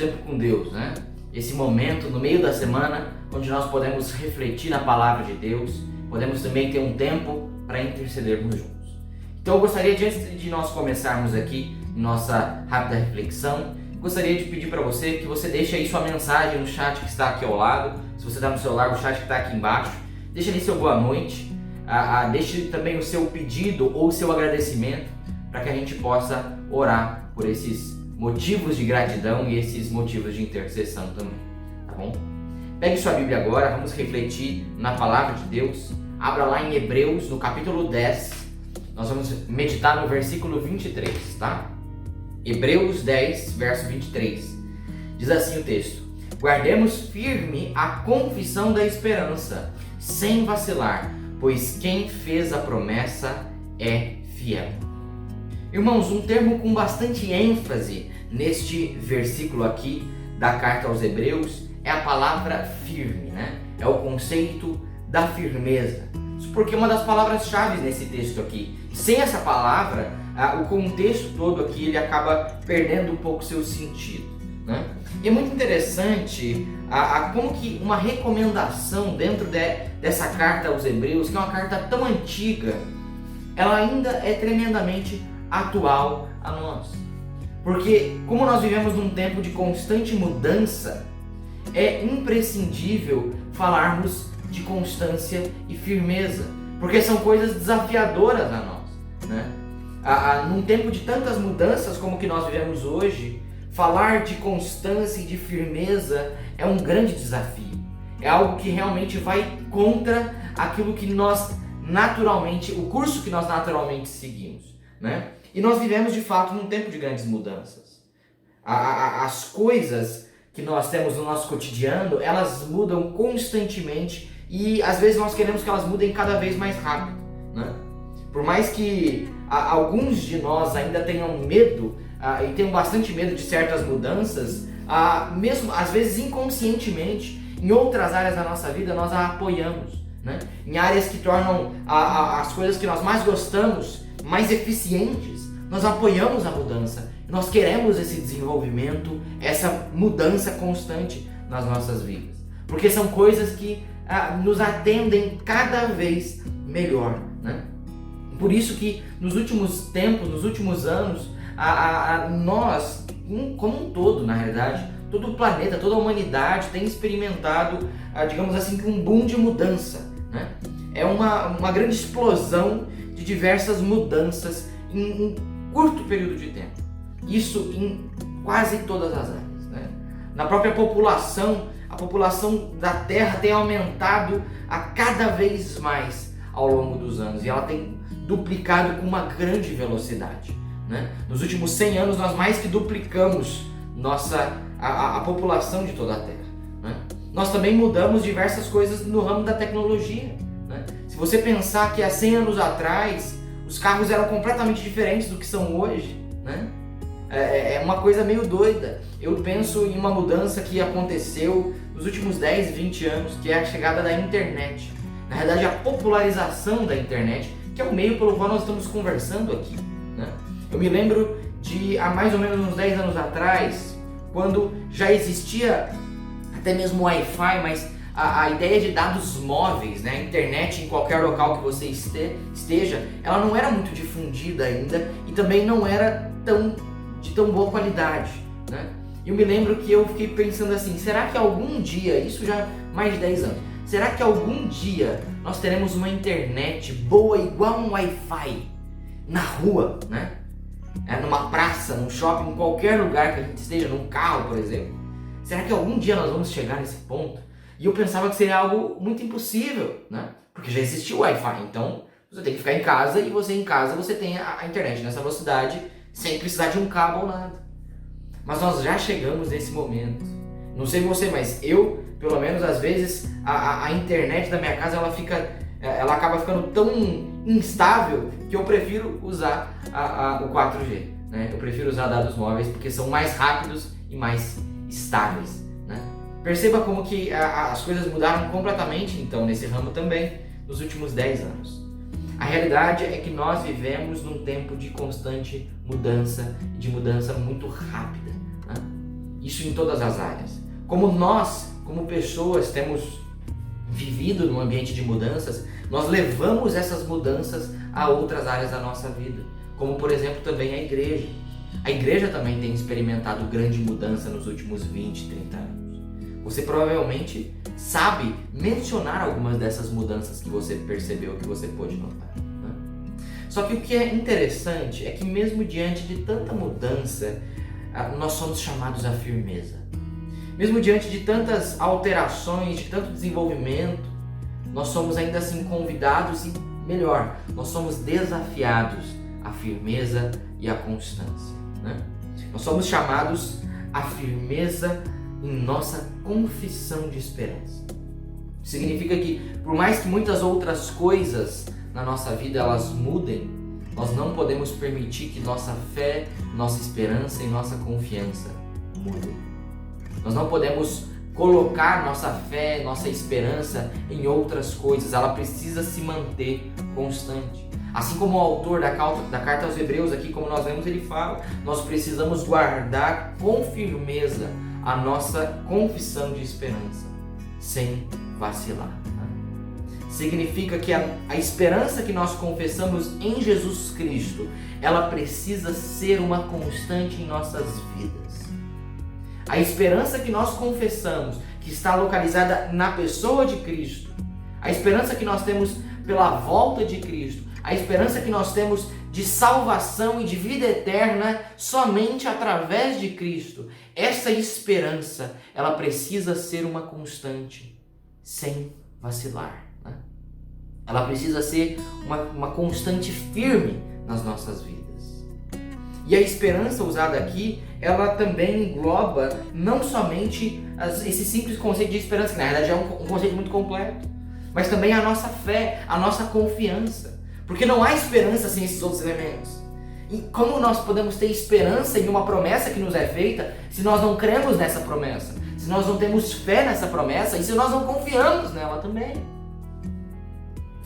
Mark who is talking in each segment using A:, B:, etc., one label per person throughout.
A: tempo com Deus, né? Esse momento no meio da semana onde nós podemos refletir na palavra de Deus, podemos também ter um tempo para intercedermos juntos. Então eu gostaria, antes de nós começarmos aqui nossa rápida reflexão, gostaria de pedir para você que você deixe aí sua mensagem no chat que está aqui ao lado. Se você está no celular, o chat que está aqui embaixo, deixe ali seu boa noite, deixe também o seu pedido ou o seu agradecimento para que a gente possa orar por esses motivos de gratidão e esses motivos de intercessão também, tá bom? Pegue sua Bíblia agora, vamos refletir na palavra de Deus. Abra lá em Hebreus, no capítulo 10, nós vamos meditar no versículo 23, tá? Hebreus 10, verso 23. Diz assim o texto: guardemos firme a confissão da esperança, sem vacilar, pois quem fez a promessa é fiel. Irmãos, um termo com bastante ênfase neste versículo aqui da carta aos Hebreus é a palavra firme, né? É o conceito da firmeza. Isso porque é uma das palavras-chave nesse texto aqui. Sem essa palavra, o contexto todo aqui ele acaba perdendo um pouco seu sentido, né? E é muito interessante como que uma recomendação dentro dessa carta aos Hebreus, que é uma carta tão antiga, ela ainda é tremendamente atual a nós. Porque como nós vivemos num tempo de constante mudança, é imprescindível falarmos de constância e firmeza, porque são coisas desafiadoras a nós, né? Num tempo de tantas mudanças como que nós vivemos hoje, falar de constância e de firmeza é um grande desafio. É algo que realmente vai contra aquilo que nós naturalmente, o curso que nós naturalmente seguimos, né? E nós vivemos de fato num tempo de grandes mudanças. As coisas que nós temos no nosso cotidiano, elas mudam constantemente e às vezes nós queremos que elas mudem cada vez mais rápido, né? Por mais que alguns de nós ainda tenham medo e tenham bastante medo de certas mudanças, mesmo às vezes inconscientemente, em outras áreas da nossa vida nós a apoiamos, né? Em áreas que tornam as coisas que nós mais gostamos mais eficientes, nós apoiamos a mudança. Nós queremos esse desenvolvimento, essa mudança constante nas nossas vidas, porque são coisas que nos atendem cada vez melhor, né? Por isso que nos últimos tempos, nos últimos anos, nós, como um todo, na realidade, todo o planeta, toda a humanidade tem experimentado, digamos assim, um boom de mudança, né? É uma grande explosão de diversas mudanças em um curto período de tempo. Isso em quase todas as áreas, né? Na própria população, a população da Terra tem aumentado a cada vez mais ao longo dos anos e ela tem duplicado com uma grande velocidade, né? Nos últimos 100 anos nós mais que duplicamos a população de toda a Terra, né? Nós também mudamos diversas coisas no ramo da tecnologia, né? Se você pensar que há 100 anos atrás os carros eram completamente diferentes do que são hoje, né? É uma coisa meio doida. Eu penso em uma mudança que aconteceu nos últimos 10, 20 anos, que é a chegada da internet. Na verdade, a popularização da internet, que é o meio pelo qual nós estamos conversando aqui, né? Eu me lembro de há mais ou menos uns 10 anos atrás, quando já existia até mesmo Wi-Fi, mas a ideia de dados móveis, né, a internet em qualquer local que você esteja, ela não era muito difundida ainda e também não era de tão boa qualidade, né? Eu me lembro que eu fiquei pensando assim, será que algum dia, isso já há mais de 10 anos, será que algum dia nós teremos uma internet boa igual um Wi-Fi na rua, né? Numa praça, num shopping, em qualquer lugar que a gente esteja, num carro, por exemplo? Será que algum dia nós vamos chegar nesse ponto? E eu pensava que seria algo muito impossível, né? Porque já existia o Wi-Fi, então você tem que ficar em casa e você em casa você tem a internet nessa velocidade sem precisar de um cabo ou nada. Mas nós já chegamos nesse momento. Não sei você, mas eu, pelo menos às vezes, a internet da minha casa ela acaba ficando tão instável que eu prefiro usar o 4G, né? Eu prefiro usar dados móveis porque são mais rápidos e mais estáveis, né? Perceba como que as coisas mudaram completamente, então, nesse ramo também, nos últimos 10 anos. A realidade é que nós vivemos num tempo de constante mudança, de mudança muito rápida, né? Isso em todas as áreas. Como nós, como pessoas, temos vivido num ambiente de mudanças, nós levamos essas mudanças a outras áreas da nossa vida. Como, por exemplo, também a igreja. A igreja também tem experimentado grande mudança nos últimos 20, 30 anos. Você provavelmente sabe mencionar algumas dessas mudanças que você percebeu, que você pôde notar. Só que o que é interessante é que mesmo diante de tanta mudança, nós somos chamados à firmeza. Mesmo diante de tantas alterações, de tanto desenvolvimento, nós somos ainda assim convidados e, melhor, nós somos desafiados à firmeza e à constância. Nós somos chamados à firmeza em nossa confissão de esperança. Significa que, por mais que muitas outras coisas na nossa vida elas mudem, nós não podemos permitir que nossa fé, nossa esperança e nossa confiança mudem. Nós não podemos colocar nossa fé, nossa esperança em outras coisas. Ela precisa se manter constante. Assim como o autor da carta aos Hebreus aqui, como nós lemos, ele fala, nós precisamos guardar com firmeza a nossa confissão de esperança, sem vacilar. Significa que a esperança que nós confessamos em Jesus Cristo, ela precisa ser uma constante em nossas vidas. A esperança que nós confessamos, que está localizada na pessoa de Cristo, a esperança que nós temos pela volta de Cristo, a esperança que nós temos de salvação e de vida eterna somente através de Cristo, essa esperança, ela precisa ser uma constante, sem vacilar. Ela precisa ser uma constante firme nas nossas vidas. E a esperança usada aqui, ela também engloba não somente esse simples conceito de esperança, que na verdade é um conceito muito completo, mas também a nossa fé, a nossa confiança. Porque não há esperança sem esses outros elementos. E como nós podemos ter esperança em uma promessa que nos é feita se nós não cremos nessa promessa, se nós não temos fé nessa promessa e se nós não confiamos nela também?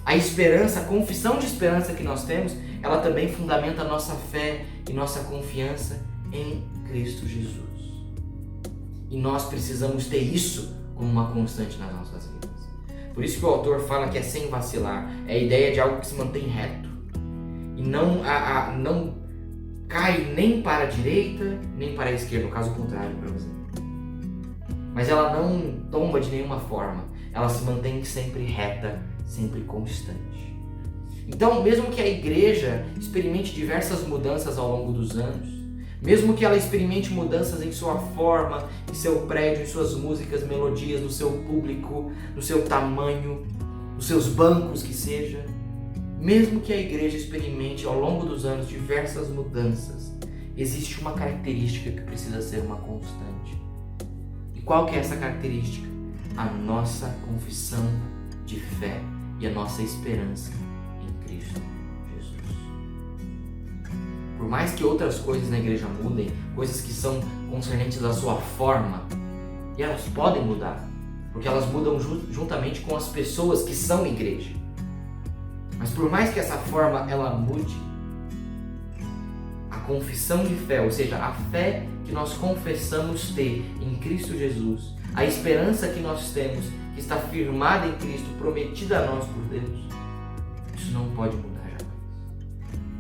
A: A esperança, a confissão de esperança que nós temos, ela também fundamenta a nossa fé e nossa confiança em Cristo Jesus. E nós precisamos ter isso como uma constante nas nossas vidas. Por isso que o autor fala que é sem vacilar, é a ideia de algo que se mantém reto. E não cai nem para a direita, nem para a esquerda, no caso contrário para você. Mas ela não tomba de nenhuma forma, ela se mantém sempre reta, sempre constante. Então, mesmo que a igreja experimente diversas mudanças ao longo dos anos, mesmo que ela experimente mudanças em sua forma, em seu prédio, em suas músicas, melodias, no seu público, no seu tamanho, nos seus bancos que seja, mesmo que a igreja experimente ao longo dos anos diversas mudanças, existe uma característica que precisa ser uma constante. E qual que é essa característica? A nossa confissão de fé e a nossa esperança em Cristo Jesus. Por mais que outras coisas na igreja mudem, coisas que são concernentes à sua forma, e elas podem mudar, porque elas mudam juntamente com as pessoas que são igreja. Mas por mais que essa forma ela mude, a confissão de fé, ou seja, a fé que nós confessamos ter em Cristo Jesus, a esperança que nós temos, que está firmada em Cristo, prometida a nós por Deus, isso não pode mudar jamais.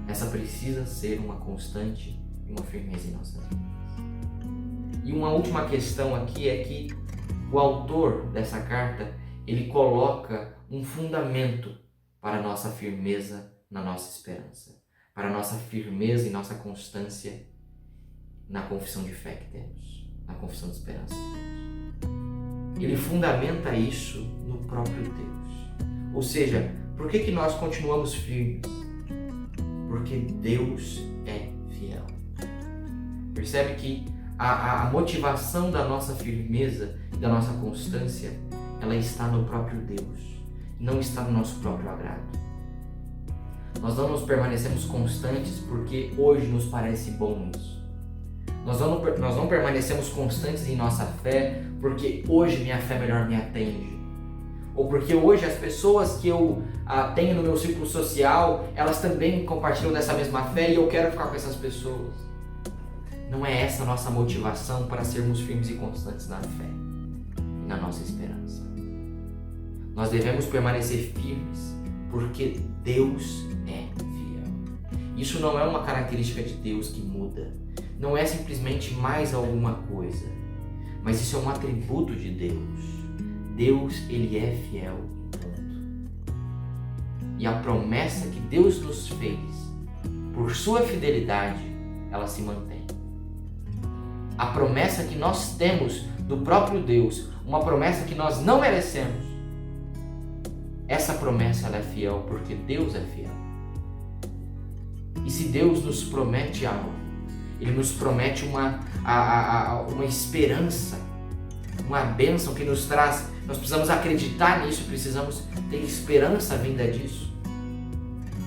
A: Essa precisa ser uma constante e uma firmeza em nossas vidas. E uma última questão aqui é que o autor dessa carta, ele coloca um fundamento para a nossa firmeza na nossa esperança, para a nossa firmeza e nossa constância na confissão de fé que temos, na confissão de esperança que temos. Ele fundamenta isso no próprio Deus. Ou seja, por que nós continuamos firmes? Porque Deus é fiel. Percebe que a motivação da nossa firmeza e da nossa constância, ela está no próprio Deus, não está no nosso próprio agrado. Nós não nos permanecemos constantes porque hoje nos parece bom isso. Nós não permanecemos constantes em nossa fé porque hoje minha fé melhor me atende. Ou porque hoje as pessoas que eu tenho no meu círculo social, elas também compartilham dessa mesma fé e eu quero ficar com essas pessoas. não é essa a nossa motivação para sermos firmes e constantes na fé e na nossa esperança. Nós devemos permanecer firmes porque Deus é fiel. Isso não é uma característica de Deus que muda. Não é simplesmente mais alguma coisa, mas isso é um atributo de Deus. Deus, Ele é fiel, ponto. E a promessa que Deus nos fez, por sua fidelidade, ela se mantém. A promessa que nós temos do próprio Deus, uma promessa que nós não merecemos, essa promessa ela é fiel porque Deus é fiel. E se Deus nos promete algo, Ele nos promete uma esperança, uma bênção que nos traz. Nós precisamos acreditar nisso, precisamos ter esperança vinda disso.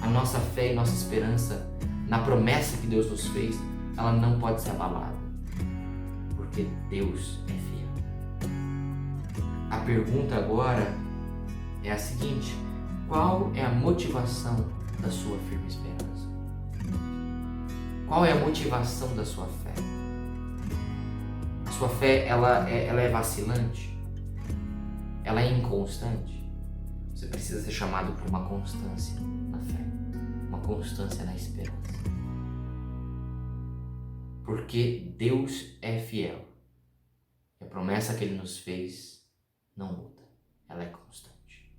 A: A nossa fé e nossa esperança na promessa que Deus nos fez, ela não pode ser abalada, porque Deus é fiel. A pergunta agora é a seguinte: qual é a motivação da sua firme esperança? Qual é a motivação da sua fé? A sua fé, ela é vacilante? Ela é inconstante? Você precisa ser chamado por uma constância na fé, uma constância na esperança. Porque Deus é fiel. E a promessa que Ele nos fez não muda, ela é constante.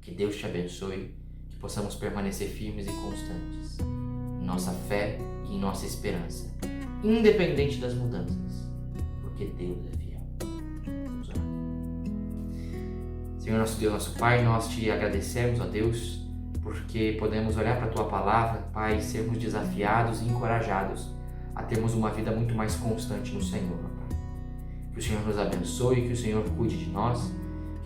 A: Que Deus te abençoe, que possamos permanecer firmes e constantes em nossa fé e em nossa esperança, independente das mudanças, porque Deus é fiel. Vamos orar. Senhor, nosso Deus, nosso Pai, nós te agradecemos, ó Deus, porque podemos olhar para a Tua Palavra, Pai, e sermos desafiados e encorajados a termos uma vida muito mais constante no Senhor, ó Pai. Que o Senhor nos abençoe, que o Senhor cuide de nós,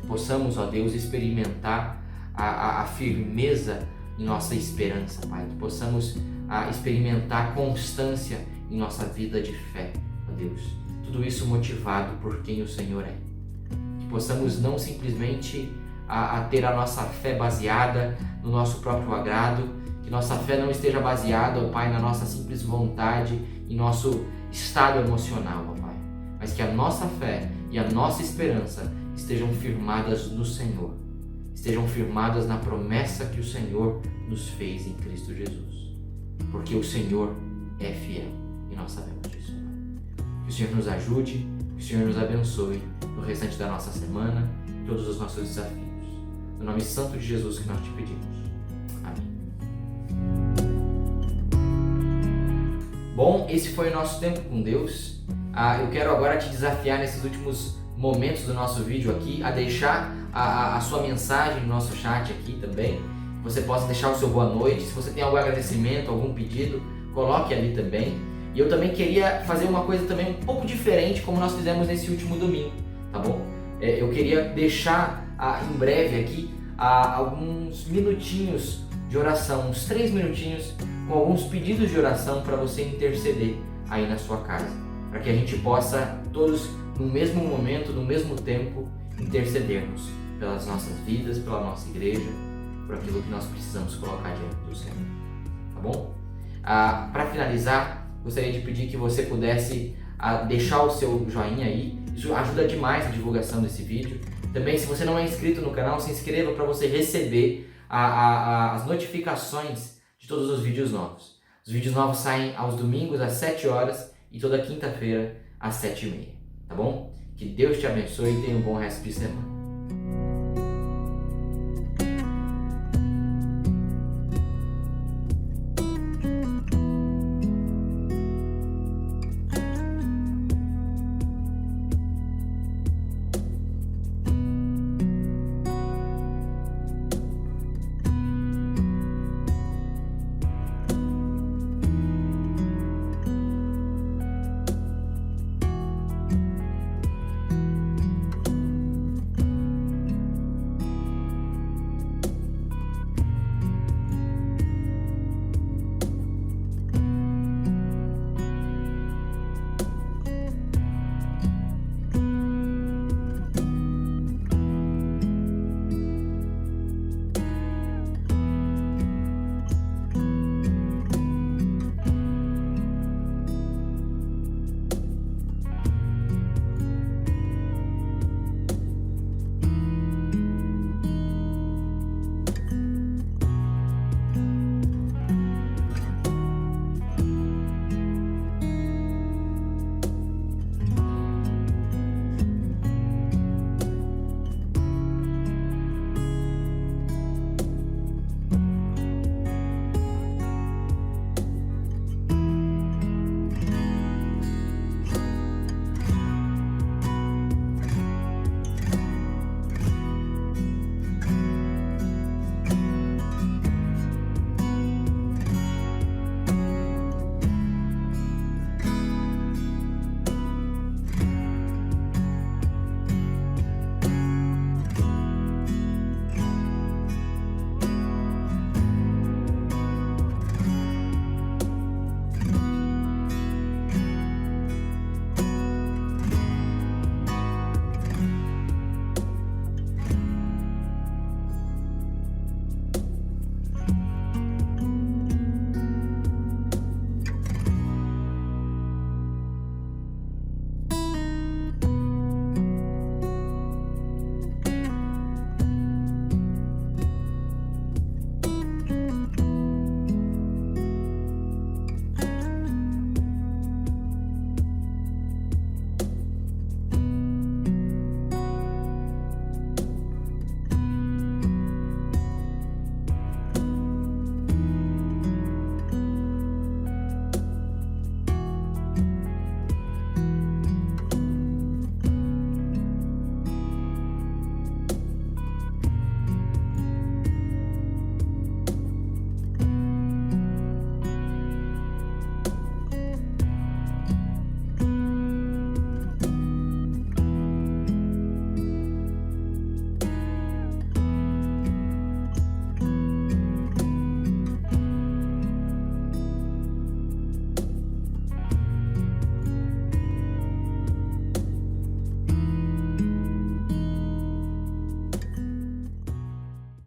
A: que possamos, ó Deus, experimentar a firmeza em nossa esperança, Pai, que possamos experimentar constância em nossa vida de fé, ó Deus. Tudo isso motivado por quem o Senhor é. Que possamos não simplesmente ter a nossa fé baseada no nosso próprio agrado, que nossa fé não esteja baseada, ó Pai, na nossa simples vontade e nosso estado emocional, ó Pai, mas que a nossa fé e a nossa esperança estejam firmadas no Senhor, estejam firmadas na promessa que o Senhor nos fez em Cristo Jesus, porque o Senhor é fiel e nós sabemos disso. Que o Senhor nos ajude, que o Senhor nos abençoe no restante da nossa semana, em todos os nossos desafios. No nome santo de Jesus que nós te pedimos. Amém. Bom, esse foi o nosso tempo com Deus. Eu quero agora te desafiar nesses últimos momentos do nosso vídeo aqui a deixar a sua mensagem no nosso chat aqui também. Você possa deixar o seu boa noite. Se você tem algum agradecimento, algum pedido, coloque ali também. E eu também queria fazer uma coisa também um pouco diferente, como nós fizemos nesse último domingo, tá bom? Eu queria deixar em breve aqui alguns minutinhos de oração, uns 3 minutinhos, com alguns pedidos de oração para você interceder aí na sua casa, para que a gente possa todos no mesmo momento, no mesmo tempo, intercedermos pelas nossas vidas, pela nossa igreja, por aquilo que nós precisamos colocar diante do Senhor, tá bom? Para finalizar, gostaria de pedir que você pudesse deixar o seu joinha aí, isso ajuda demais a divulgação desse vídeo. Também, se você não é inscrito no canal, se inscreva para você receber as notificações de todos os vídeos novos. Os vídeos novos saem aos domingos às 7 horas e toda quinta-feira às 7h30, tá bom? Que Deus te abençoe e tenha um bom resto de semana.